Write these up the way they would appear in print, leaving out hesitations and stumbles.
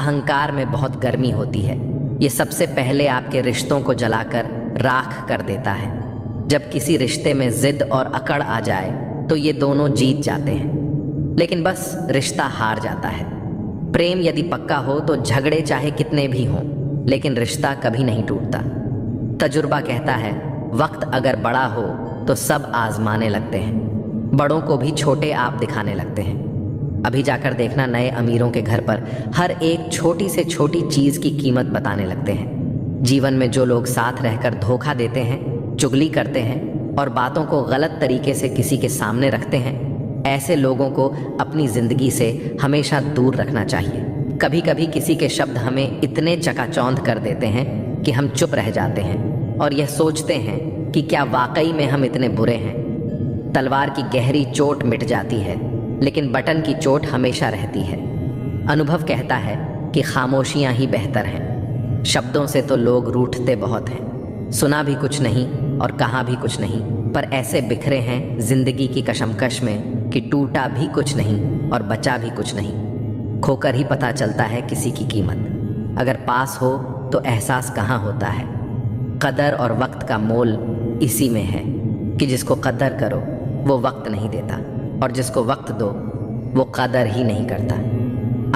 अहंकार में बहुत गर्मी होती है। ये सबसे पहले आपके रिश्तों को जलाकर राख कर देता है। जब किसी रिश्ते में जिद और अकड़ आ जाए तो ये दोनों जीत जाते हैं, लेकिन बस रिश्ता हार जाता है। प्रेम यदि पक्का हो तो झगड़े चाहे कितने भी हों, लेकिन रिश्ता कभी नहीं टूटता। तजुर्बा कहता है, वक्त अगर बड़ा हो तो सब आजमाने लगते हैं, बड़ों को भी छोटे आप दिखाने लगते हैं। अभी जाकर देखना, नए अमीरों के घर पर हर एक छोटी से छोटी चीज़ की कीमत बताने लगते हैं। जीवन में जो लोग साथ रहकर धोखा देते हैं, चुगली करते हैं और बातों को गलत तरीके से किसी के सामने रखते हैं, ऐसे लोगों को अपनी ज़िंदगी से हमेशा दूर रखना चाहिए। कभी कभी किसी के शब्द हमें इतने चकाचौंध कर देते हैं कि हम चुप रह जाते हैं और यह सोचते हैं कि क्या वाकई में हम इतने बुरे हैं। तलवार की गहरी चोट मिट जाती है, लेकिन बटन की चोट हमेशा रहती है। अनुभव कहता है कि खामोशियां ही बेहतर हैं। शब्दों से तो लोग रूठते बहुत हैं, सुना भी कुछ नहीं और कहा भी कुछ नहीं, पर ऐसे बिखरे हैं जिंदगी की कशमकश में कि टूटा भी कुछ नहीं और बचा भी कुछ नहीं। खोकर ही पता चलता है किसी की कीमत। अगर पास हो तो एहसास कहाँ होता है। कदर और वक्त का मोल इसी में है कि जिसको कदर करो वो वक्त नहीं देता, और जिसको वक्त दो वो कदर ही नहीं करता।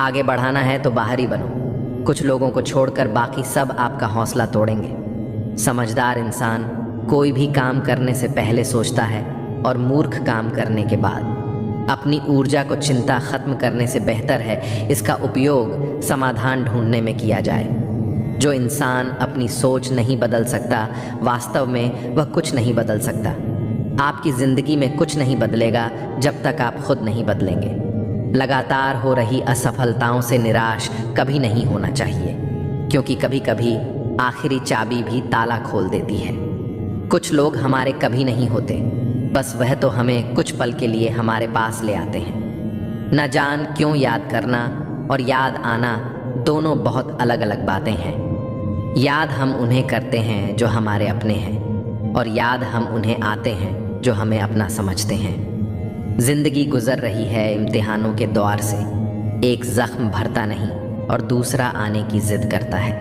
आगे बढ़ाना है तो बाहरी बनो। कुछ लोगों को छोड़कर बाकी सब आपका हौसला तोड़ेंगे। समझदार इंसान कोई भी काम करने से पहले सोचता है और मूर्ख काम करने के बाद। अपनी ऊर्जा को चिंता खत्म करने से बेहतर है इसका उपयोग समाधान ढूंढने में किया जाए। जो इंसान अपनी सोच नहीं बदल सकता, वास्तव में वह कुछ नहीं बदल सकता। आपकी ज़िंदगी में कुछ नहीं बदलेगा जब तक आप खुद नहीं बदलेंगे। लगातार हो रही असफलताओं से निराश कभी नहीं होना चाहिए, क्योंकि कभी कभी आखिरी चाबी भी ताला खोल देती है। कुछ लोग हमारे कभी नहीं होते, बस वह तो हमें कुछ पल के लिए हमारे पास ले आते हैं। न जान क्यों याद करना और याद आना दोनों बहुत अलग अलग बातें हैं। याद हम उन्हें करते हैं जो हमारे अपने हैं, और याद हम उन्हें आते हैं जो हमें अपना समझते हैं। जिंदगी गुजर रही है इम्तिहानों के द्वार से। एक जख्म भरता नहीं और दूसरा आने की जिद करता है।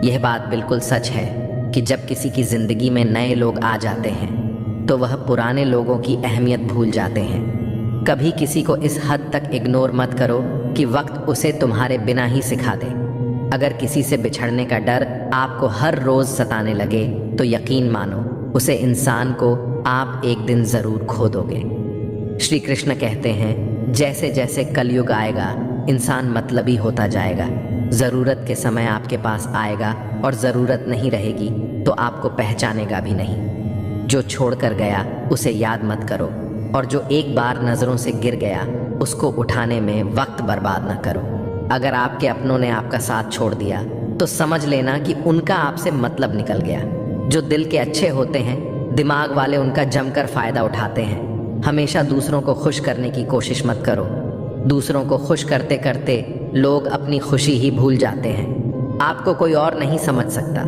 यह बात बिल्कुल सच है कि जब किसी की ज़िंदगी में नए लोग आ जाते हैं तो वह पुराने लोगों की अहमियत भूल जाते हैं। कभी किसी को इस हद तक इग्नोर मत करो कि वक्त उसे तुम्हारे बिना ही सिखा दे। अगर किसी से बिछड़ने का डर आपको हर रोज़ सताने लगे तो यकीन मानो उसे इंसान को आप एक दिन ज़रूर खो दोगे। श्री कृष्ण कहते हैं, जैसे जैसे कलयुग आएगा इंसान मतलबी होता जाएगा। ज़रूरत के समय आपके पास आएगा और ज़रूरत नहीं रहेगी तो आपको पहचानेगा भी नहीं। जो छोड़कर गया उसे याद मत करो, और जो एक बार नज़रों से गिर गया उसको उठाने में वक्त बर्बाद न करो। अगर आपके अपनों ने आपका साथ छोड़ दिया तो समझ लेना कि उनका आपसे मतलब निकल गया। जो दिल के अच्छे होते हैं, दिमाग वाले उनका जमकर फ़ायदा उठाते हैं। हमेशा दूसरों को खुश करने की कोशिश मत करो। दूसरों को खुश करते करते लोग अपनी खुशी ही भूल जाते हैं। आपको कोई और नहीं समझ सकता।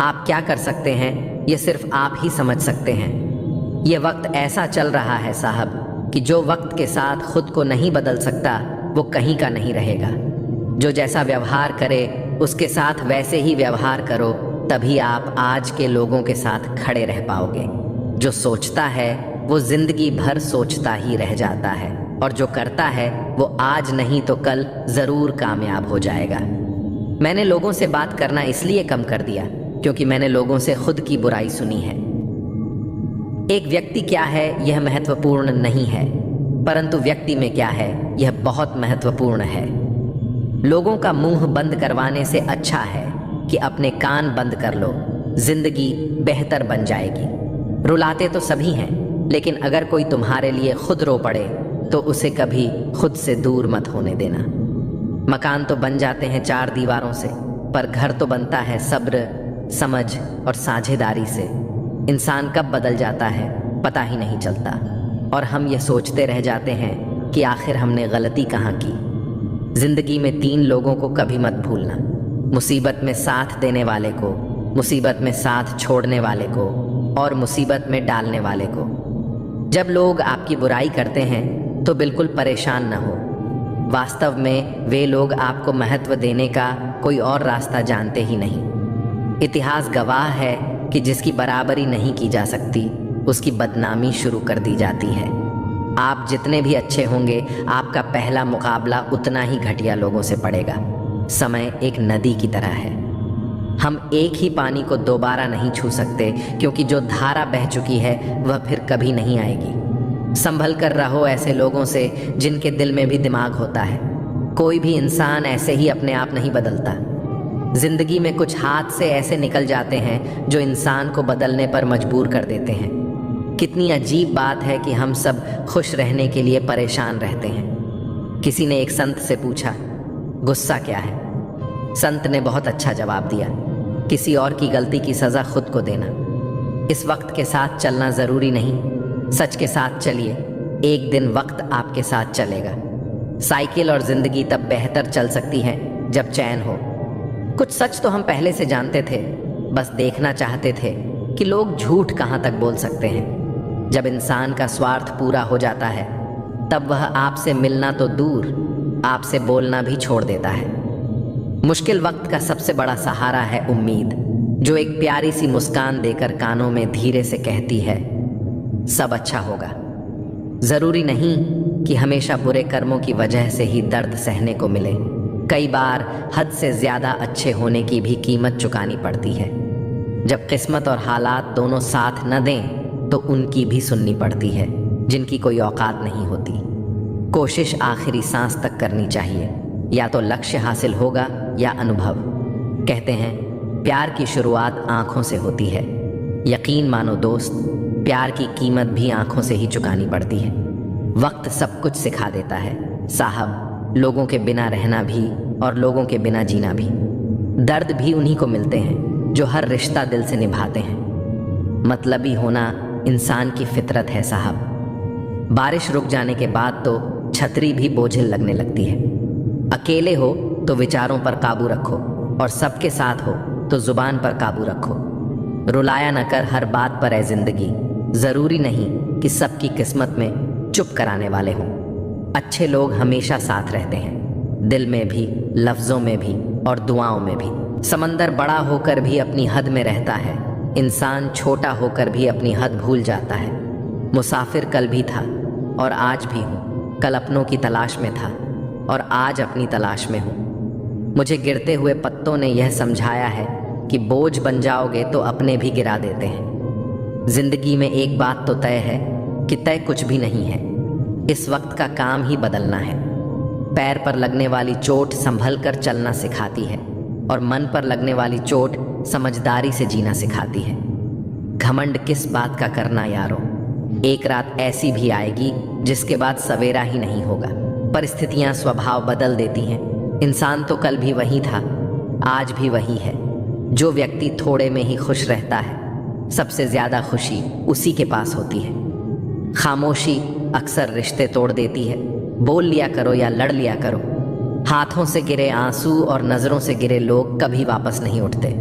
आप क्या कर सकते हैं ये सिर्फ आप ही समझ सकते हैं। ये वक्त ऐसा चल रहा है साहब कि जो वक्त के साथ खुद को नहीं बदल सकता वो कहीं का नहीं रहेगा। जो जैसा व्यवहार करे उसके साथ वैसे ही व्यवहार करो, तभी आप आज के लोगों के साथ खड़े रह पाओगे। जो सोचता है वो जिंदगी भर सोचता ही रह जाता है, और जो करता है वो आज नहीं तो कल ज़रूर कामयाब हो जाएगा। मैंने लोगों से बात करना इसलिए कम कर दिया क्योंकि मैंने लोगों से खुद की बुराई सुनी है। एक व्यक्ति क्या है यह महत्वपूर्ण नहीं है, परंतु व्यक्ति में क्या है यह बहुत महत्वपूर्ण है। लोगों का मुंह बंद करवाने से अच्छा है कि अपने कान बंद कर लो। जिंदगी बेहतर बन जाएगी। रुलाते तो सभी हैं, लेकिन अगर कोई तुम्हारे लिए खुद रो पड़े तो उसे कभी खुद से दूर मत होने देना। मकान तो बन जाते हैं चार दीवारों से, पर घर तो बनता है सब्र, समझ और साझेदारी से। इंसान कब बदल जाता है पता ही नहीं चलता, और हम ये सोचते रह जाते हैं कि आखिर हमने गलती कहाँ की। जिंदगी में 3 लोगों को कभी मत भूलना, मुसीबत में साथ देने वाले को, मुसीबत में साथ छोड़ने वाले को और मुसीबत में डालने वाले को। जब लोग आपकी बुराई करते हैं तो बिल्कुल परेशान न हो। वास्तव में वे लोग आपको महत्व देने का कोई और रास्ता जानते ही नहीं। इतिहास गवाह है कि जिसकी बराबरी नहीं की जा सकती उसकी बदनामी शुरू कर दी जाती है। आप जितने भी अच्छे होंगे, आपका पहला मुकाबला उतना ही घटिया लोगों से पड़ेगा। समय एक नदी की तरह है। हम एक ही पानी को दोबारा नहीं छू सकते, क्योंकि जो धारा बह चुकी है वह फिर कभी नहीं आएगी। संभल कर रहो ऐसे लोगों से जिनके दिल में भी दिमाग होता है। कोई भी इंसान ऐसे ही अपने आप नहीं बदलता। जिंदगी में कुछ हाथ से ऐसे निकल जाते हैं जो इंसान को बदलने पर मजबूर कर देते हैं। कितनी अजीब बात है कि हम सब खुश रहने के लिए परेशान रहते हैं। किसी ने एक संत से पूछा, गुस्सा क्या है? संत ने बहुत अच्छा जवाब दिया, किसी और की गलती की सज़ा खुद को देना। इस वक्त के साथ चलना ज़रूरी नहीं, सच के साथ चलिए, एक दिन वक्त आपके साथ चलेगा। साइकिल और ज़िंदगी तब बेहतर चल सकती है जब चैन हो। कुछ सच तो हम पहले से जानते थे, बस देखना चाहते थे कि लोग झूठ कहाँ तक बोल सकते हैं। जब इंसान का स्वार्थ पूरा हो जाता है तब वह आपसे मिलना तो दूर, आपसे बोलना भी छोड़ देता है। मुश्किल वक्त का सबसे बड़ा सहारा है उम्मीद, जो एक प्यारी सी मुस्कान देकर कानों में धीरे से कहती है, सब अच्छा होगा। ज़रूरी नहीं कि हमेशा बुरे कर्मों की वजह से ही दर्द सहने को मिले। कई बार हद से ज़्यादा अच्छे होने की भी कीमत चुकानी पड़ती है। जब किस्मत और हालात दोनों साथ न दें तो उनकी भी सुननी पड़ती है जिनकी कोई औकात नहीं होती। कोशिश आखिरी सांस तक करनी चाहिए, या तो लक्ष्य हासिल होगा या अनुभव। कहते हैं प्यार की शुरुआत आंखों से होती है। यकीन मानो दोस्त, प्यार की कीमत भी आंखों से ही चुकानी पड़ती है। वक्त सब कुछ सिखा देता है साहब, लोगों के बिना रहना भी और लोगों के बिना जीना भी। दर्द भी उन्हीं को मिलते हैं जो हर रिश्ता दिल से निभाते हैं। मतलबी होना इंसान की फितरत है साहब। बारिश रुक जाने के बाद तो छतरी भी बोझिल लगने लगती है। अकेले हो तो विचारों पर काबू रखो, और सबके साथ हो तो जुबान पर काबू रखो। रुलाया न कर हर बात पर है जिंदगी। ज़रूरी नहीं कि सबकी किस्मत में चुप कराने वाले हों। अच्छे लोग हमेशा साथ रहते हैं, दिल में भी, लफ्ज़ों में भी और दुआओं में भी। समंदर बड़ा होकर भी अपनी हद में रहता है, इंसान छोटा होकर भी अपनी हद भूल जाता है। मुसाफिर कल भी था और आज भी हूँ, कल अपनों की तलाश में था और आज अपनी तलाश में हूँ। मुझे गिरते हुए पत्तों ने यह समझाया है कि बोझ बन जाओगे तो अपने भी गिरा देते हैं। जिंदगी में एक बात तो तय है कि तय कुछ भी नहीं है। इस वक्त का काम ही बदलना है। पैर पर लगने वाली चोट संभल कर चलना सिखाती है, और मन पर लगने वाली चोट समझदारी से जीना सिखाती है। घमंड किस बात का करना यारो, एक रात ऐसी भी आएगी जिसके बाद सवेरा ही नहीं होगा। परिस्थितियां स्वभाव बदल देती हैं। इंसान तो कल भी वही था, आज भी वही है। जो व्यक्ति थोड़े में ही खुश रहता है, सबसे ज़्यादा खुशी उसी के पास होती है। खामोशी अक्सर रिश्ते तोड़ देती है। बोल लिया करो या लड़ लिया करो। हाथों से गिरे आंसू और नज़रों से गिरे लोग कभी वापस नहीं उठते।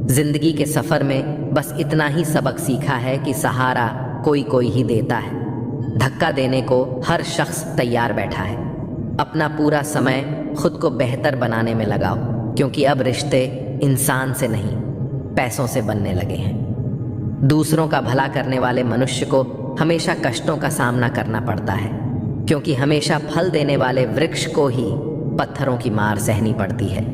जिंदगी के सफ़र में बस इतना ही सबक सीखा है कि सहारा कोई कोई ही देता है। धक्का देने को हर शख्स तैयार बैठा है। अपना पूरा समय खुद को बेहतर बनाने में लगाओ, क्योंकि अब रिश्ते इंसान से नहीं पैसों से बनने लगे हैं। दूसरों का भला करने वाले मनुष्य को हमेशा कष्टों का सामना करना पड़ता है, क्योंकि हमेशा फल देने वाले वृक्ष को ही पत्थरों की मार सहनी पड़ती है।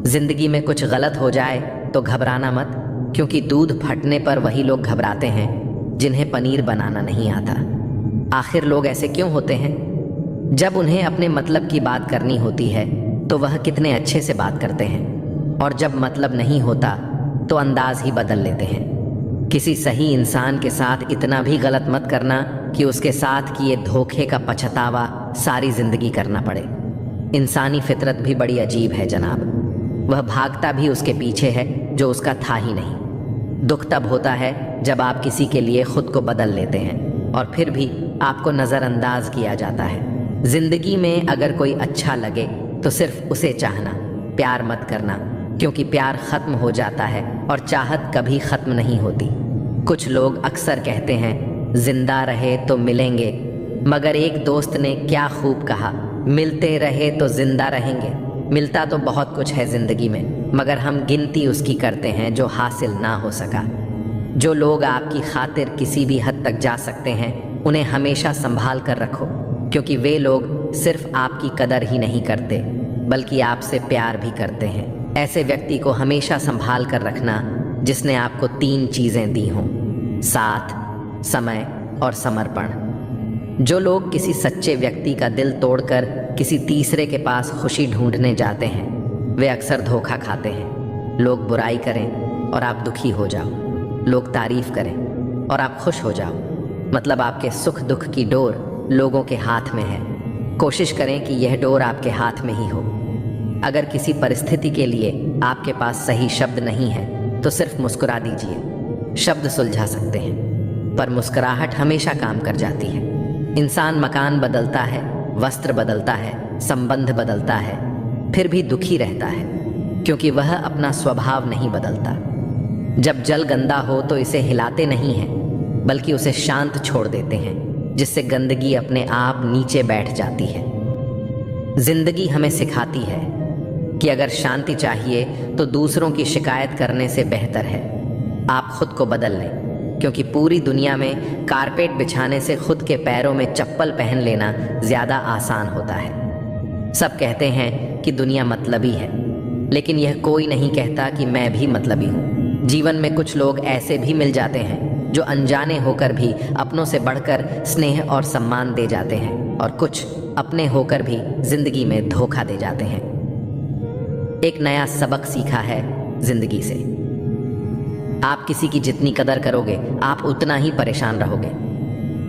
जिंदगी में कुछ गलत हो जाए तो घबराना मत, क्योंकि दूध फटने पर वही लोग घबराते हैं जिन्हें पनीर बनाना नहीं आता। आखिर लोग ऐसे क्यों होते हैं? जब उन्हें अपने मतलब की बात करनी होती है तो वह कितने अच्छे से बात करते हैं, और जब मतलब नहीं होता तो अंदाज ही बदल लेते हैं। किसी सही इंसान के साथ इतना भी गलत मत करना कि उसके साथ किए धोखे का पछतावा सारी जिंदगी करना पड़े। इंसानी फितरत भी बड़ी अजीब है जनाब। वह भागता भी उसके पीछे है जो उसका था ही नहीं। दुख तब होता है जब आप किसी के लिए खुद को बदल लेते हैं और फिर भी आपको नज़रअंदाज किया जाता है। जिंदगी में अगर कोई अच्छा लगे तो सिर्फ उसे चाहना, प्यार मत करना, क्योंकि प्यार ख़त्म हो जाता है और चाहत कभी ख़त्म नहीं होती। कुछ लोग अक्सर कहते हैं जिंदा रहे तो मिलेंगे, मगर एक दोस्त ने क्या खूब कहा, मिलते रहे तो जिंदा रहेंगे। मिलता तो बहुत कुछ है जिंदगी में, मगर हम गिनती उसकी करते हैं जो हासिल ना हो सका। जो लोग आपकी खातिर किसी भी हद तक जा सकते हैं, उन्हें हमेशा संभाल कर रखो, क्योंकि वे लोग सिर्फ आपकी कदर ही नहीं करते बल्कि आपसे प्यार भी करते हैं। ऐसे व्यक्ति को हमेशा संभाल कर रखना जिसने आपको 3 चीज़ें दी हों: साथ, समय और समर्पण। जो लोग किसी सच्चे व्यक्ति का दिल तोड़कर किसी तीसरे के पास खुशी ढूंढने जाते हैं, वे अक्सर धोखा खाते हैं। लोग बुराई करें और आप दुखी हो जाओ, लोग तारीफ करें और आप खुश हो जाओ, मतलब आपके सुख दुख की डोर लोगों के हाथ में है। कोशिश करें कि यह डोर आपके हाथ में ही हो। अगर किसी परिस्थिति के लिए आपके पास सही शब्द नहीं है तो सिर्फ मुस्कुरा दीजिए। शब्द सुलझा सकते हैं पर मुस्कुराहट हमेशा काम कर जाती है। इंसान मकान बदलता है, वस्त्र बदलता है, संबंध बदलता है, फिर भी दुखी रहता है, क्योंकि वह अपना स्वभाव नहीं बदलता। जब जल गंदा हो तो इसे हिलाते नहीं हैं बल्कि उसे शांत छोड़ देते हैं, जिससे गंदगी अपने आप नीचे बैठ जाती है। जिंदगी हमें सिखाती है कि अगर शांति चाहिए तो दूसरों की शिकायत करने से बेहतर है आप खुद को बदल लें, क्योंकि पूरी दुनिया में कारपेट बिछाने से खुद के पैरों में चप्पल पहन लेना ज़्यादा आसान होता है। सब कहते हैं कि दुनिया मतलबी है, लेकिन यह कोई नहीं कहता कि मैं भी मतलबी हूँ। जीवन में कुछ लोग ऐसे भी मिल जाते हैं जो अनजाने होकर भी अपनों से बढ़कर स्नेह और सम्मान दे जाते हैं, और कुछ अपने होकर भी जिंदगी में धोखा दे जाते हैं। एक नया सबक सीखा है जिंदगी से। आप किसी की जितनी कदर करोगे आप उतना ही परेशान रहोगे।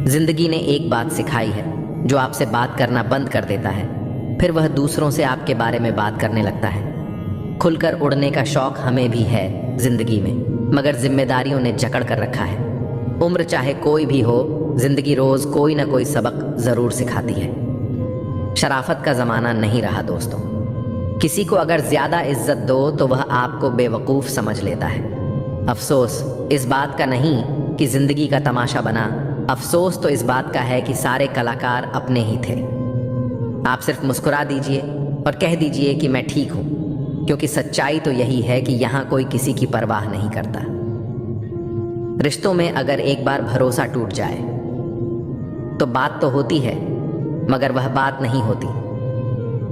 जिंदगी ने एक बात सिखाई है, जो आपसे बात करना बंद कर देता है फिर वह दूसरों से आपके बारे में बात करने लगता है। खुलकर उड़ने का शौक हमें भी है जिंदगी में, मगर जिम्मेदारियों ने जकड़ कर रखा है। उम्र चाहे कोई भी हो, जिंदगी रोज कोई ना कोई सबक जरूर सिखाती है। शराफत का जमाना नहीं रहा दोस्तों। किसी को अगर ज्यादा इज्जत दो तो वह आपको बेवकूफ समझ लेता है। अफसोस इस बात का नहीं कि जिंदगी का तमाशा बना, अफसोस तो इस बात का है कि सारे कलाकार अपने ही थे। आप सिर्फ मुस्कुरा दीजिए और कह दीजिए कि मैं ठीक हूं, क्योंकि सच्चाई तो यही है कि यहां कोई किसी की परवाह नहीं करता। रिश्तों में अगर एक बार भरोसा टूट जाए तो बात तो होती है, मगर वह बात नहीं होती।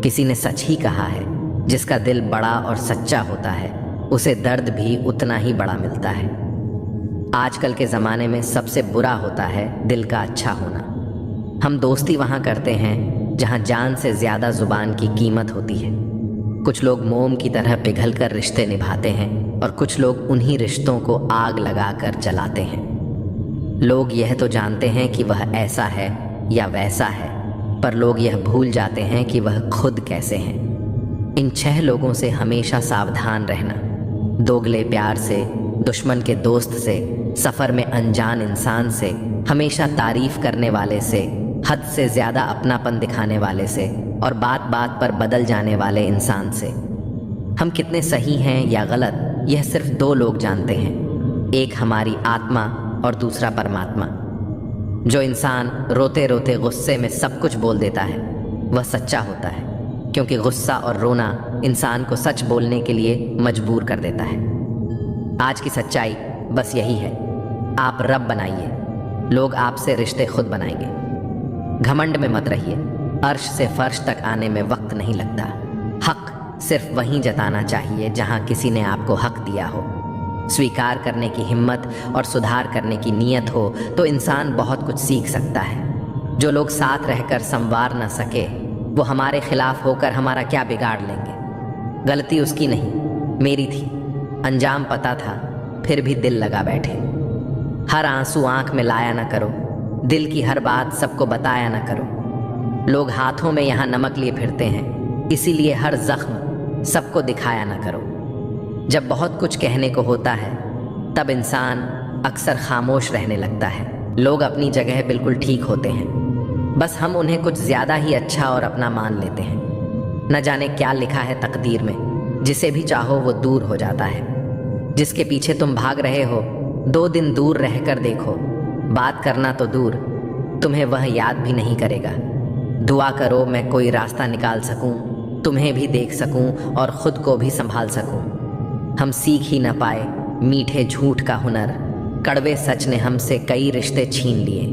किसी ने सच ही कहा है, जिसका दिल बड़ा और सच्चा होता है उसे दर्द भी उतना ही बड़ा मिलता है। आजकल के ज़माने में सबसे बुरा होता है दिल का अच्छा होना। हम दोस्ती वहाँ करते हैं जहाँ जान से ज़्यादा ज़ुबान की कीमत होती है। कुछ लोग मोम की तरह पिघल कर रिश्ते निभाते हैं और कुछ लोग उन्हीं रिश्तों को आग लगाकर जलाते हैं। लोग यह तो जानते हैं कि वह ऐसा है या वैसा है, पर लोग यह भूल जाते हैं कि वह खुद कैसे हैं। इन 6 लोगों से हमेशा सावधान रहना: दोगले प्यार से, दुश्मन के दोस्त से, सफ़र में अनजान इंसान से, हमेशा तारीफ करने वाले से, हद से ज़्यादा अपनापन दिखाने वाले से, और बात बात पर बदल जाने वाले इंसान से। हम कितने सही हैं या गलत यह सिर्फ 2 लोग जानते हैं, एक हमारी आत्मा और दूसरा परमात्मा। जो इंसान रोते रोते गुस्से में सब कुछ बोल देता है वह सच्चा होता है, क्योंकि गुस्सा और रोना इंसान को सच बोलने के लिए मजबूर कर देता है। आज की सच्चाई बस यही है, आप रब बनाइए, लोग आपसे रिश्ते खुद बनाएंगे। घमंड में मत रहिए, अर्श से फर्श तक आने में वक्त नहीं लगता। हक सिर्फ वहीं जताना चाहिए जहां किसी ने आपको हक दिया हो। स्वीकार करने की हिम्मत और सुधार करने की नीयत हो तो इंसान बहुत कुछ सीख सकता है। जो लोग साथ रहकर संवार न सके वो हमारे खिलाफ होकर हमारा क्या बिगाड़ लेंगे। गलती उसकी नहीं, मेरी थी। अंजाम पता था फिर भी दिल लगा बैठे। हर आंसू आंख में लाया न करो, दिल की हर बात सबको बताया न करो। लोग हाथों में यहाँ नमक लिए फिरते हैं, इसीलिए हर जख्म सबको दिखाया न करो। जब बहुत कुछ कहने को होता है तब इंसान अक्सर खामोश रहने लगता है। लोग अपनी जगह बिल्कुल ठीक होते हैं, बस हम उन्हें कुछ ज़्यादा ही अच्छा और अपना मान लेते हैं। न जाने क्या लिखा है तकदीर में, जिसे भी चाहो वो दूर हो जाता है। जिसके पीछे तुम भाग रहे हो 2 दिन दूर रहकर देखो, बात करना तो दूर, तुम्हें वह याद भी नहीं करेगा। दुआ करो मैं कोई रास्ता निकाल सकूं, तुम्हें भी देख सकूं और खुद को भी संभाल सकूं। हम सीख ही न पाए मीठे झूठ का हुनर, कड़वे सच ने हमसे कई रिश्ते छीन लिए।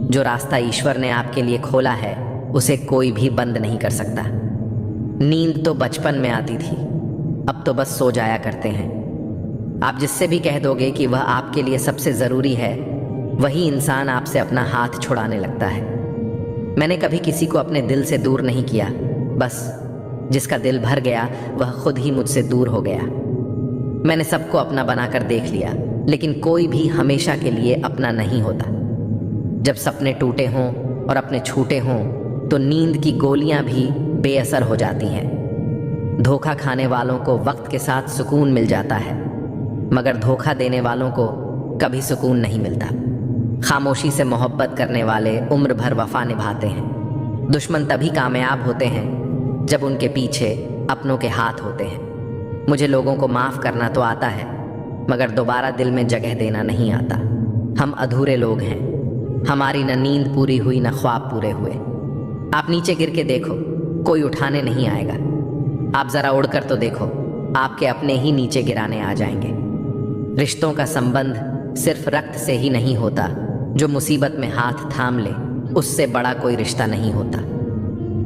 जो रास्ता ईश्वर ने आपके लिए खोला है उसे कोई भी बंद नहीं कर सकता। नींद तो बचपन में आती थी, अब तो बस सो जाया करते हैं। आप जिससे भी कह दोगे कि वह आपके लिए सबसे ज़रूरी है, वही इंसान आपसे अपना हाथ छुड़ाने लगता है। मैंने कभी किसी को अपने दिल से दूर नहीं किया, बस जिसका दिल भर गया वह खुद ही मुझसे दूर हो गया। मैंने सबको अपना बनाकर देख लिया, लेकिन कोई भी हमेशा के लिए अपना नहीं होता। जब सपने टूटे हों और अपने छूटे हों तो नींद की गोलियां भी बेअसर हो जाती हैं। धोखा खाने वालों को वक्त के साथ सुकून मिल जाता है, मगर धोखा देने वालों को कभी सुकून नहीं मिलता। खामोशी से मोहब्बत करने वाले उम्र भर वफा निभाते हैं। दुश्मन तभी कामयाब होते हैं जब उनके पीछे अपनों के हाथ होते हैं। मुझे लोगों को माफ़ करना तो आता है, मगर दोबारा दिल में जगह देना नहीं आता। हम अधूरे लोग हैं, हमारी न नींद पूरी हुई न ख्वाब पूरे हुए। आप नीचे गिर के देखो, कोई उठाने नहीं आएगा। आप ज़रा उड़कर तो देखो, आपके अपने ही नीचे गिराने आ जाएंगे। रिश्तों का संबंध सिर्फ रक्त से ही नहीं होता, जो मुसीबत में हाथ थाम ले उससे बड़ा कोई रिश्ता नहीं होता।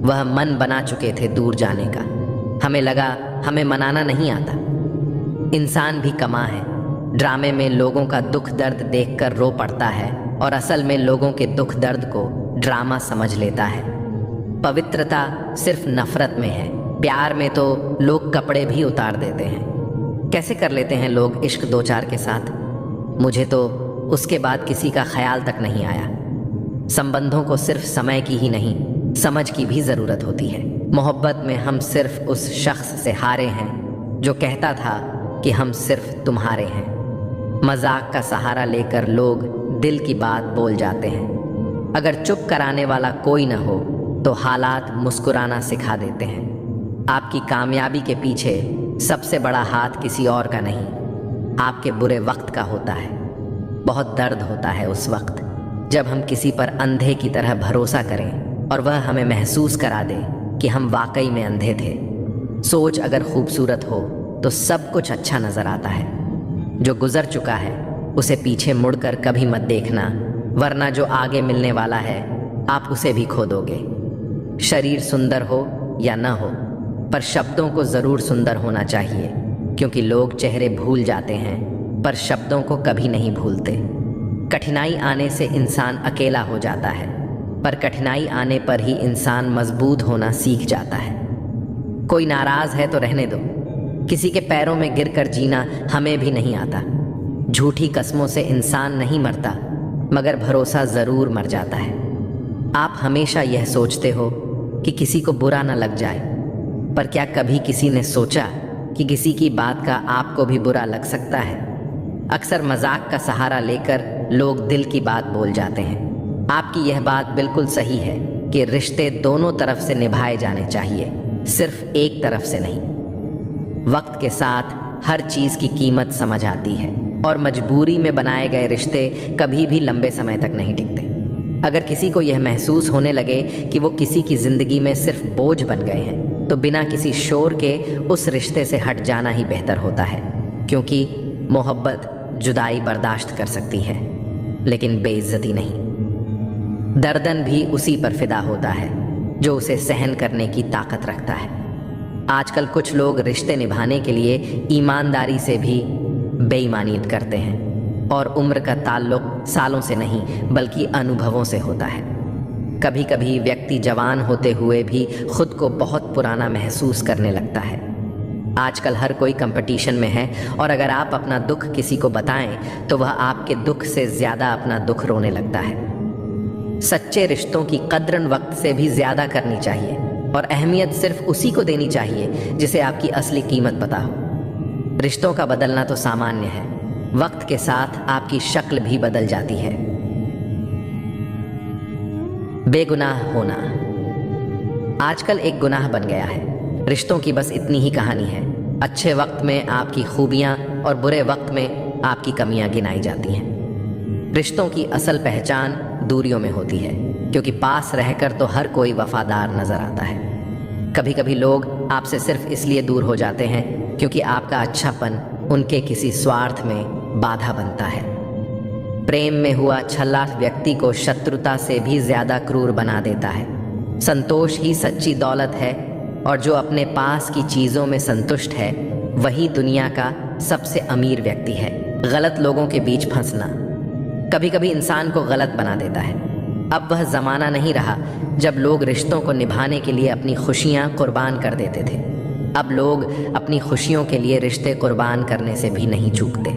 वह मन बना चुके थे दूर जाने का, हमें लगा हमें मनाना नहीं आता। इंसान भी कमा है, ड्रामे में लोगों का दुख दर्द देखकर रो पड़ता है और असल में लोगों के दुख दर्द को ड्रामा समझ लेता है। पवित्रता सिर्फ नफरत में है, प्यार में तो लोग कपड़े भी उतार देते हैं। कैसे कर लेते हैं लोग इश्क दो चार के साथ, मुझे तो उसके बाद किसी का ख्याल तक नहीं आया। संबंधों को सिर्फ समय की ही नहीं, समझ की भी ज़रूरत होती है। मोहब्बत में हम सिर्फ उस शख्स से हारे हैं जो कहता था कि हम सिर्फ तुम्हारे हैं। मजाक का सहारा लेकर लोग दिल की बात बोल जाते हैं। अगर चुप कराने वाला कोई न हो तो हालात मुस्कुराना सिखा देते हैं। आपकी कामयाबी के पीछे सबसे बड़ा हाथ किसी और का नहीं, आपके बुरे वक्त का होता है। बहुत दर्द होता है उस वक्त जब हम किसी पर अंधे की तरह भरोसा करें और वह हमें महसूस करा दे कि हम वाकई में अंधे थे। सोच अगर खूबसूरत हो तो सब कुछ अच्छा नज़र आता है। जो गुजर चुका है उसे पीछे मुड़कर कभी मत देखना, वरना जो आगे मिलने वाला है आप उसे भी खो दोगे। शरीर सुंदर हो या न हो, पर शब्दों को ज़रूर सुंदर होना चाहिए, क्योंकि लोग चेहरे भूल जाते हैं पर शब्दों को कभी नहीं भूलते। कठिनाई आने से इंसान अकेला हो जाता है, पर कठिनाई आने पर ही इंसान मजबूत होना सीख जाता है। कोई नाराज़ है तो रहने दो, किसी के पैरों में गिरकर जीना हमें भी नहीं आता। झूठी कस्मों से इंसान नहीं मरता, मगर भरोसा ज़रूर मर जाता है। आप हमेशा यह सोचते हो कि किसी को बुरा न लग जाए, पर क्या कभी किसी ने सोचा कि किसी की बात का आपको भी बुरा लग सकता है? अक्सर मजाक का सहारा लेकर लोग दिल की बात बोल जाते हैं। आपकी यह बात बिल्कुल सही है कि रिश्ते दोनों तरफ से निभाए जाने चाहिए, सिर्फ एक तरफ से नहीं। वक्त के साथ हर चीज़ की कीमत समझ आती है और मजबूरी में बनाए गए रिश्ते कभी भी लंबे समय तक नहीं टिकते। अगर किसी को यह महसूस होने लगे कि वो किसी की ज़िंदगी में सिर्फ बोझ बन गए हैं, तो बिना किसी शोर के उस रिश्ते से हट जाना ही बेहतर होता है, क्योंकि मोहब्बत जुदाई बर्दाश्त कर सकती है लेकिन बेइज्जती नहीं। दर्दन भी उसी पर फिदा होता है जो उसे सहन करने की ताकत रखता है। आजकल कुछ लोग रिश्ते निभाने के लिए ईमानदारी से भी बेईमानी करते हैं, और उम्र का ताल्लुक सालों से नहीं बल्कि अनुभवों से होता है। कभी कभी व्यक्ति जवान होते हुए भी खुद को बहुत पुराना महसूस करने लगता है। आजकल हर कोई कंपटीशन में है, और अगर आप अपना दुख किसी को बताएं तो वह आपके दुख से ज़्यादा अपना दुख रोने लगता है। सच्चे रिश्तों की कद्र वक्त से भी ज़्यादा करनी चाहिए, और अहमियत सिर्फ उसी को देनी चाहिए जिसे आपकी असली कीमत पता हो। रिश्तों का बदलना तो सामान्य है, वक्त के साथ आपकी शक्ल भी बदल जाती है। बेगुनाह होना आजकल एक गुनाह बन गया है। रिश्तों की बस इतनी ही कहानी है। अच्छे वक्त में आपकी खूबियां और बुरे वक्त में आपकी कमियां गिनाई जाती हैं। रिश्तों की असल पहचान दूरियों में होती है, क्योंकि पास रहकर तो हर कोई वफादार नजर आता है। कभी कभी लोग आपसे सिर्फ इसलिए दूर हो जाते हैं क्योंकि आपका अच्छापन उनके किसी स्वार्थ में बाधा बनता है। प्रेम में हुआ छल्ला व्यक्ति को शत्रुता से भी ज्यादा क्रूर बना देता है। संतोष ही सच्ची दौलत है, और जो अपने पास की चीजों में संतुष्ट है वही दुनिया का सबसे अमीर व्यक्ति है। गलत लोगों के बीच फंसना कभी कभी इंसान को गलत बना देता है। अब वह जमाना नहीं रहा जब लोग रिश्तों को निभाने के लिए अपनी खुशियां कुर्बान कर देते थे। अब लोग अपनी खुशियों के लिए रिश्ते कुर्बान करने से भी नहीं चूकते।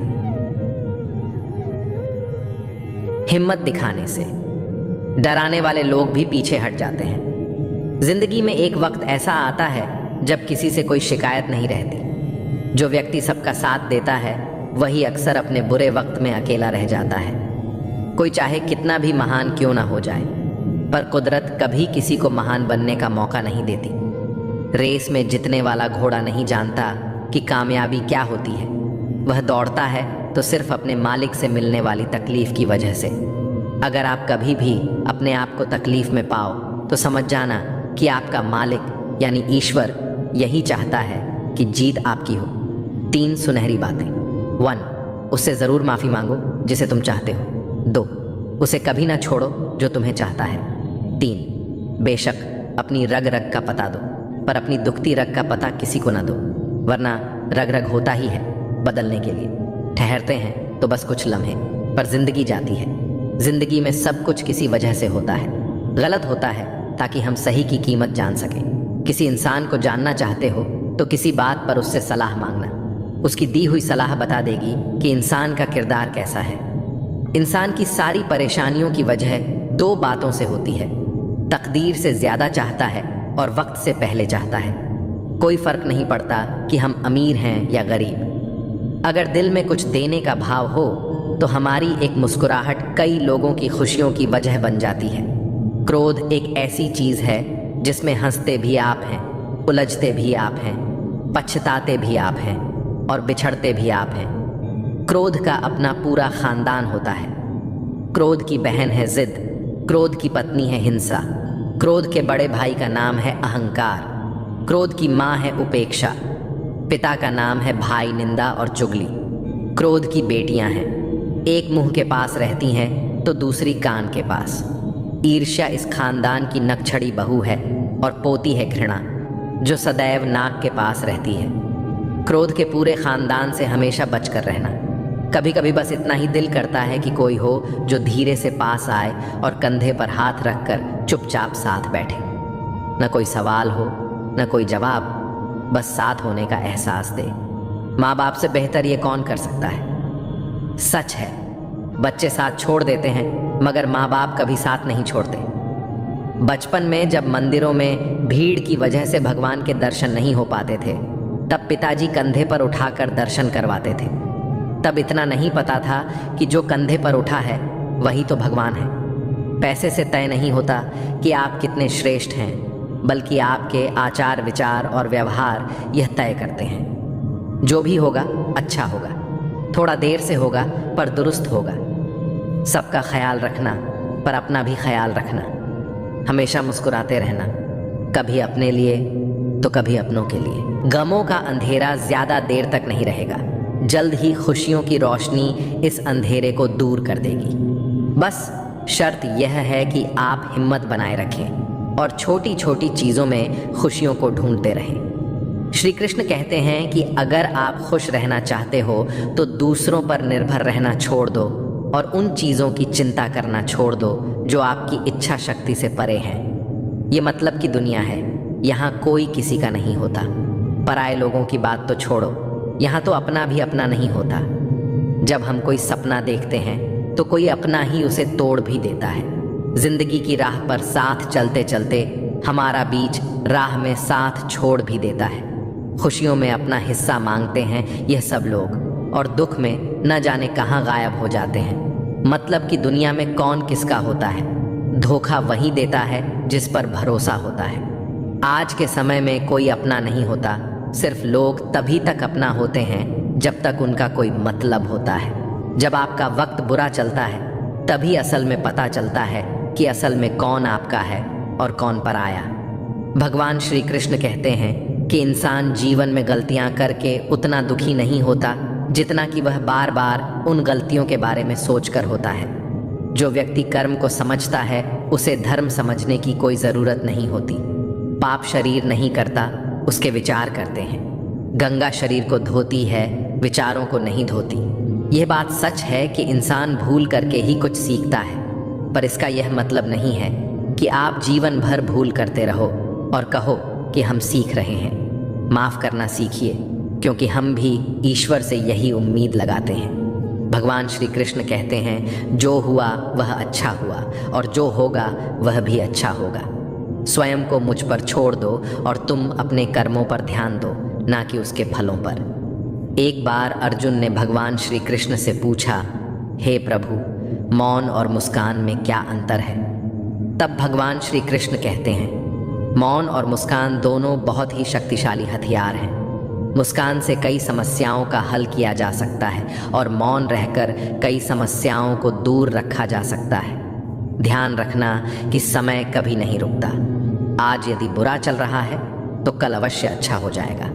हिम्मत दिखाने से डराने वाले लोग भी पीछे हट जाते हैं। जिंदगी में एक वक्त ऐसा आता है जब किसी से कोई शिकायत नहीं रहती। जो व्यक्ति सबका साथ देता है वही अक्सर अपने बुरे वक्त में अकेला रह जाता है। कोई चाहे कितना भी महान क्यों ना हो जाए, पर कुदरत कभी किसी को महान बनने का मौका नहीं देती। रेस में जीतने वाला घोड़ा नहीं जानता कि कामयाबी क्या होती है। वह दौड़ता है तो सिर्फ अपने मालिक से मिलने वाली तकलीफ की वजह से। अगर आप कभी भी अपने आप को तकलीफ में पाओ तो समझ जाना कि आपका मालिक यानी ईश्वर यही चाहता है कि जीत आपकी हो। 3 सुनहरी बातें। 1, उससे ज़रूर माफ़ी मांगो जिसे तुम चाहते हो। 2, उसे कभी ना छोड़ो जो तुम्हें चाहता है। 3, बेशक अपनी रग रग का पता दो, पर अपनी दुखती रग का पता किसी को ना दो, वरना रग रग होता ही है बदलने के लिए। ठहरते हैं तो बस कुछ लम्हे, पर जिंदगी जाती है। जिंदगी में सब कुछ किसी वजह से होता है। गलत होता है ताकि हम सही की कीमत जान सकें। किसी इंसान को जानना चाहते हो तो किसी बात पर उससे सलाह मांगना। उसकी दी हुई सलाह बता देगी कि इंसान का किरदार कैसा है। इंसान की सारी परेशानियों की वजह 2 बातों से होती है। तकदीर से ज्यादा चाहता है और वक्त से पहले चाहता है। कोई फर्क नहीं पड़ता कि हम अमीर हैं या गरीब। अगर दिल में कुछ देने का भाव हो तो हमारी एक मुस्कुराहट कई लोगों की खुशियों की वजह बन जाती है। क्रोध एक ऐसी चीज है जिसमें हंसते भी आप हैं, उलझते भी आप हैं, पछताते भी आप हैं और बिछड़ते भी आप हैं। क्रोध का अपना पूरा खानदान होता है। क्रोध की बहन है जिद, क्रोध की पत्नी है हिंसा, क्रोध के बड़े भाई का नाम है अहंकार, क्रोध की माँ है उपेक्षा, पिता का नाम है भाई निंदा और चुगली। क्रोध की बेटियां हैं, एक मुंह के पास रहती हैं तो दूसरी कान के पास। ईर्ष्या इस खानदान की नकछड़ी बहू है और पोती है घृणा, जो सदैव नाक के पास रहती है। क्रोध के पूरे खानदान से हमेशा बचकर रहना। कभी कभी बस इतना ही दिल करता है कि कोई हो जो धीरे से पास आए और कंधे पर हाथ रखकर चुपचाप साथ बैठे। न कोई सवाल हो न कोई जवाब, बस साथ होने का एहसास दे। माँ बाप से बेहतर ये कौन कर सकता है। सच है, बच्चे साथ छोड़ देते हैं मगर माँ बाप कभी साथ नहीं छोड़ते। बचपन में जब मंदिरों में भीड़ की वजह से भगवान के दर्शन नहीं हो पाते थे, तब पिताजी कंधे पर उठाकर दर्शन करवाते थे। तब इतना नहीं पता था कि जो कंधे पर उठा है वही तो भगवान है। पैसे से तय नहीं होता कि आप कितने श्रेष्ठ हैं, बल्कि आपके आचार विचार और व्यवहार यह तय करते हैं। जो भी होगा अच्छा होगा, थोड़ा देर से होगा पर दुरुस्त होगा। सबका ख्याल रखना पर अपना भी ख्याल रखना। हमेशा मुस्कुराते रहना, कभी अपने लिए तो कभी अपनों के लिए। गमों का अंधेरा ज्यादा देर तक नहीं रहेगा, जल्द ही खुशियों की रोशनी इस अंधेरे को दूर कर देगी। बस शर्त यह है कि आप हिम्मत बनाए रखें और छोटी छोटी चीज़ों में खुशियों को ढूंढते रहें। श्री कृष्ण कहते हैं कि अगर आप खुश रहना चाहते हो तो दूसरों पर निर्भर रहना छोड़ दो और उन चीज़ों की चिंता करना छोड़ दो जो आपकी इच्छा शक्ति से परे हैं। ये मतलब की दुनिया है, यहाँ कोई किसी का नहीं होता। पराये लोगों की बात तो छोड़ो, यहाँ तो अपना भी अपना नहीं होता। जब हम कोई सपना देखते हैं तो कोई अपना ही उसे तोड़ भी देता है। जिंदगी की राह पर साथ चलते चलते हमारा बीच राह में साथ छोड़ भी देता है। खुशियों में अपना हिस्सा मांगते हैं यह सब लोग और दुख में न जाने कहाँ गायब हो जाते हैं। मतलब कि दुनिया में कौन किसका होता है, धोखा वही देता है जिस पर भरोसा होता है। आज के समय में कोई अपना नहीं होता, सिर्फ लोग तभी तक अपना होते हैं जब तक उनका कोई मतलब होता है। जब आपका वक्त बुरा चलता है तभी असल में पता चलता है कि असल में कौन आपका है और कौन पराया। भगवान श्री कृष्ण कहते हैं कि इंसान जीवन में गलतियां करके उतना दुखी नहीं होता जितना कि वह बार बार उन गलतियों के बारे में सोचकर होता है। जो व्यक्ति कर्म को समझता है उसे धर्म समझने की कोई ज़रूरत नहीं होती। पाप शरीर नहीं करता, उसके विचार करते हैं। गंगा शरीर को धोती है, विचारों को नहीं धोती। यह बात सच है कि इंसान भूल करके ही कुछ सीखता है, पर इसका यह मतलब नहीं है कि आप जीवन भर भूल करते रहो और कहो कि हम सीख रहे हैं। माफ़ करना सीखिए, क्योंकि हम भी ईश्वर से यही उम्मीद लगाते हैं। भगवान श्री कृष्ण कहते हैं, जो हुआ वह अच्छा हुआ और जो होगा वह भी अच्छा होगा। स्वयं को मुझ पर छोड़ दो और तुम अपने कर्मों पर ध्यान दो, ना कि उसके फलों पर। एक बार अर्जुन ने भगवान श्री कृष्ण से पूछा, हे प्रभु, मौन और मुस्कान में क्या अंतर है? तब भगवान श्री कृष्ण कहते हैं, मौन और मुस्कान दोनों बहुत ही शक्तिशाली हथियार हैं। मुस्कान से कई समस्याओं का हल किया जा सकता है और मौन रहकर कई समस्याओं को दूर रखा जा सकता है। ध्यान रखना कि समय कभी नहीं रुकता। आज यदि बुरा चल रहा है तो कल अवश्य अच्छा हो जाएगा।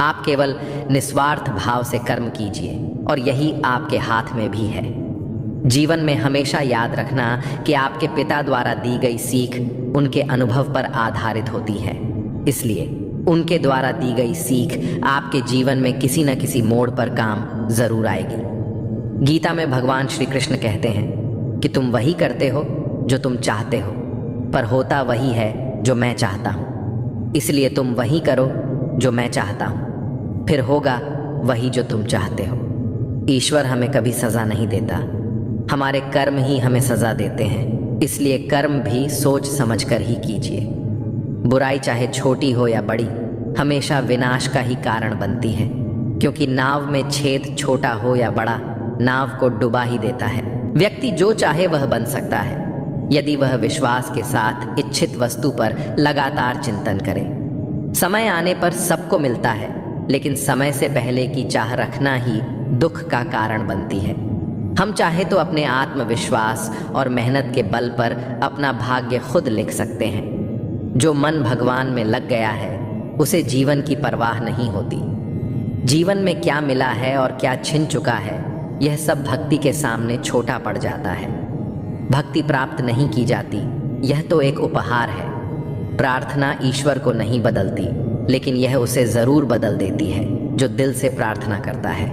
आप केवल निस्वार्थ भाव से कर्म कीजिए और यही आपके हाथ में भी है। जीवन में हमेशा याद रखना कि आपके पिता द्वारा दी गई सीख उनके अनुभव पर आधारित होती है, इसलिए उनके द्वारा दी गई सीख आपके जीवन में किसी न किसी मोड़ पर काम जरूर आएगी। गीता में भगवान श्री कृष्ण कहते हैं कि तुम वही करते हो जो तुम चाहते हो, पर होता वही है जो मैं चाहता हूँ। इसलिए तुम वही करो जो मैं चाहता हूँ, फिर होगा वही जो तुम चाहते हो। ईश्वर हमें कभी सज़ा नहीं देता, हमारे कर्म ही हमें सज़ा देते हैं। इसलिए कर्म भी सोच समझकर ही कीजिए। बुराई चाहे छोटी हो या बड़ी, हमेशा विनाश का ही कारण बनती है, क्योंकि नाव में छेद छोटा हो या बड़ा, नाव को डुबा ही देता है। व्यक्ति जो चाहे वह बन सकता है, यदि वह विश्वास के साथ इच्छित वस्तु पर लगातार चिंतन करे। समय आने पर सबको मिलता है, लेकिन समय से पहले की चाह रखना ही दुख का कारण बनती है। हम चाहे तो अपने आत्मविश्वास और मेहनत के बल पर अपना भाग्य खुद लिख सकते हैं। जो मन भगवान में लग गया है उसे जीवन की परवाह नहीं होती। जीवन में क्या मिला है और क्या छिन चुका है, यह सब भक्ति के सामने छोटा पड़ जाता है। भक्ति प्राप्त नहीं की जाती, यह तो एक उपहार है। प्रार्थना ईश्वर को नहीं बदलती, लेकिन यह उसे ज़रूर बदल देती है जो दिल से प्रार्थना करता है।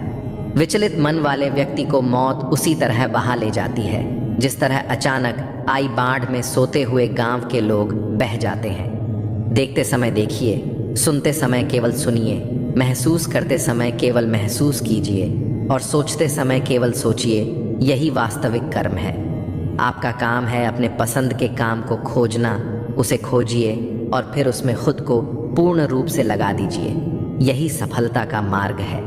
विचलित मन वाले व्यक्ति को मौत उसी तरह बहा ले जाती है जिस तरह अचानक आई बाढ़ में सोते हुए गांव के लोग बह जाते हैं। देखते समय देखिए, सुनते समय केवल सुनिए, महसूस करते समय केवल महसूस कीजिए और सोचते समय केवल सोचिए। यही वास्तविक कर्म है। आपका काम है अपने पसंद के काम को खोजना, उसे खोजिए और फिर उसमें खुद को पूर्ण रूप से लगा दीजिए। यही सफलता का मार्ग है।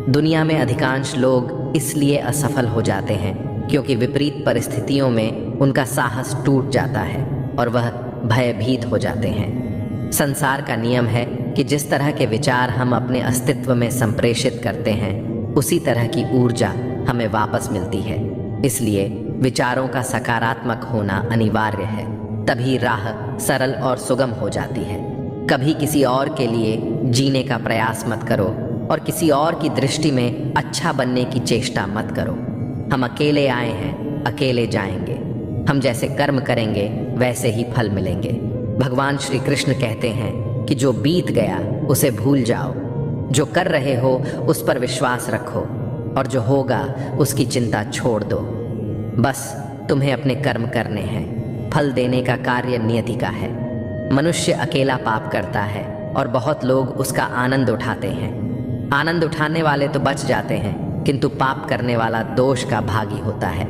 दुनिया में अधिकांश लोग इसलिए असफल हो जाते हैं क्योंकि विपरीत परिस्थितियों में उनका साहस टूट जाता है और वह भयभीत हो जाते हैं। संसार का नियम है कि जिस तरह के विचार हम अपने अस्तित्व में संप्रेषित करते हैं, उसी तरह की ऊर्जा हमें वापस मिलती है। इसलिए विचारों का सकारात्मक होना अनिवार्य है, तभी राह सरल और सुगम हो जाती है। कभी किसी और के लिए जीने का प्रयास मत करो और किसी और की दृष्टि में अच्छा बनने की चेष्टा मत करो। हम अकेले आए हैं, अकेले जाएंगे। हम जैसे कर्म करेंगे वैसे ही फल मिलेंगे। भगवान श्री कृष्ण कहते हैं कि जो बीत गया उसे भूल जाओ, जो कर रहे हो उस पर विश्वास रखो और जो होगा उसकी चिंता छोड़ दो। बस तुम्हें अपने कर्म करने हैं, फल देने का कार्य नियति का है। मनुष्य अकेला पाप करता है और बहुत लोग उसका आनंद उठाते हैं। आनंद उठाने वाले तो बच जाते हैं, किंतु पाप करने वाला दोष का भागी होता है।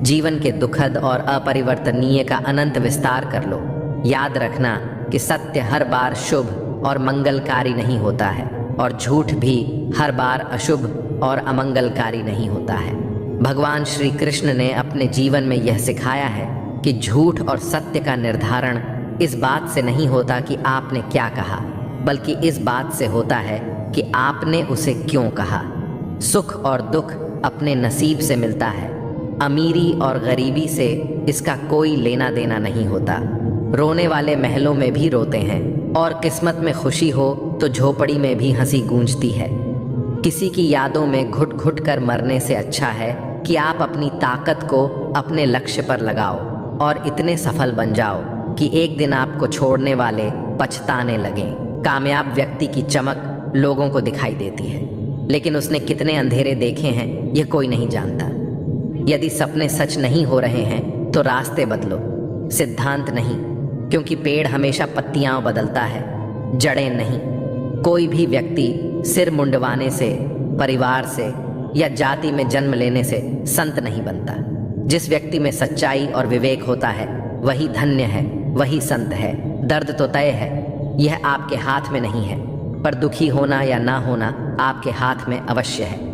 जीवन के दुखद और अपरिवर्तनीय का अनंत विस्तार कर लो। याद रखना कि सत्य हर बार शुभ और मंगलकारी नहीं होता है और झूठ भी हर बार अशुभ और अमंगलकारी नहीं होता है। भगवान श्री कृष्ण ने अपने जीवन में यह सिखाया है कि झूठ और सत्य का निर्धारण इस बात से नहीं होता कि आपने क्या कहा, बल्कि इस बात से होता है कि आपने उसे क्यों कहा। सुख और दुख अपने नसीब से मिलता है, अमीरी और गरीबी से इसका कोई लेना देना नहीं होता। रोने वाले महलों में भी रोते हैं और किस्मत में खुशी हो तो झोपड़ी में भी हंसी गूंजती है। किसी की यादों में घुट घुट कर मरने से अच्छा है कि आप अपनी ताकत को अपने लक्ष्य पर लगाओ और इतने सफल बन जाओ कि एक दिन आपको छोड़ने वाले पछताने लगें। कामयाब व्यक्ति की चमक लोगों को दिखाई देती है, लेकिन उसने कितने अंधेरे देखे हैं ये कोई नहीं जानता। यदि सपने सच नहीं हो रहे हैं तो रास्ते बदलो, सिद्धांत नहीं, क्योंकि पेड़ हमेशा पत्तियां बदलता है, जड़ें नहीं। कोई भी व्यक्ति सिर मुंडवाने से, परिवार से या जाति में जन्म लेने से संत नहीं बनता। जिस व्यक्ति में सच्चाई और विवेक होता है वही धन्य है, वही संत है। दर्द तो तय है, यह आपके हाथ में नहीं है, पर दुखी होना या ना होना आपके हाथ में अवश्य है।